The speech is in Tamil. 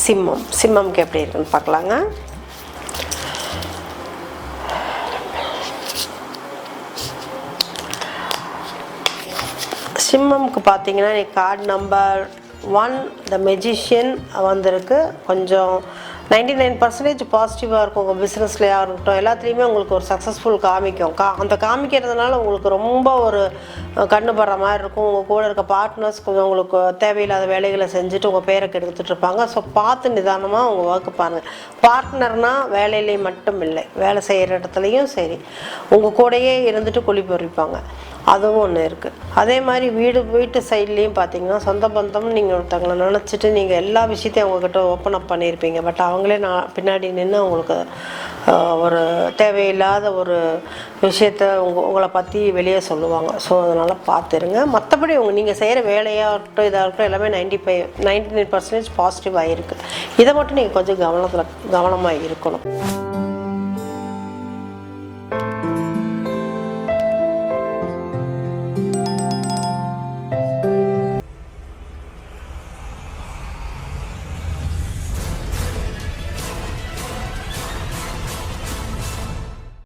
சிம்மம்க்கு எப்படி இருக்குன்னு பார்க்கலாங்க. சிம்மம்க்கு பார்த்தீங்கன்னா கார்டு நம்பர் 1 த மெஜிஷியன் வந்திருக்கு. கொஞ்சம் 99% பாசிட்டிவாக இருக்கும். உங்கள் பிஸ்னஸ்லையாக இருக்கட்டும், எல்லாத்துலேயுமே உங்களுக்கு ஒரு சக்ஸஸ்ஃபுல் காமிக்கும். அந்த காமிக்கிறதுனால உங்களுக்கு ரொம்ப ஒரு கண்ணு படுற மாதிரி இருக்கும். உங்கள் கூட இருக்க பார்ட்னர்ஸ் கொஞ்சம் உங்களுக்கு தேவையில்லாத வேலைகளை செஞ்சுட்டு உங்கள் பேரை கெடுத்துட்டு இருப்பாங்க. ஸோ பார்த்து நிதானமாக உங்கள் ஒர்க்கு பாருங்கள். பார்ட்னர்னால் வேலையிலேயே மட்டும் இல்லை, வேலை செய்கிற இடத்துலையும் சரி உங்கள் கூடயே இருந்துட்டு குழி பறிப்பாங்க, அதுவும் ஒன்று இருக்குது. அதே மாதிரி வீட்டு சைட்லேயும் பார்த்தீங்கன்னா சொந்த பந்தம் நீங்கள் ஒருத்தவங்களை நினச்சிட்டு நீங்கள் எல்லா விஷயத்தையும் அவங்கக்கிட்ட ஓப்பன் அப் பண்ணியிருப்பீங்க. பட் அவங்களே பின்னாடி நின்று அவங்களுக்கு ஒரு தேவையில்லாத ஒரு விஷயத்த உங்களை பற்றி வெளியே சொல்லுவாங்க. ஸோ அதனால் பார்த்துருங்க. மற்றபடி நீங்கள் செய்கிற வேலையாகட்டும் இதாக இருக்கட்டும் எல்லாமே 99% பாசிட்டிவாக இருக்குது. இதை மட்டும் நீங்கள் கொஞ்சம் கவனமாக இருக்கணும்.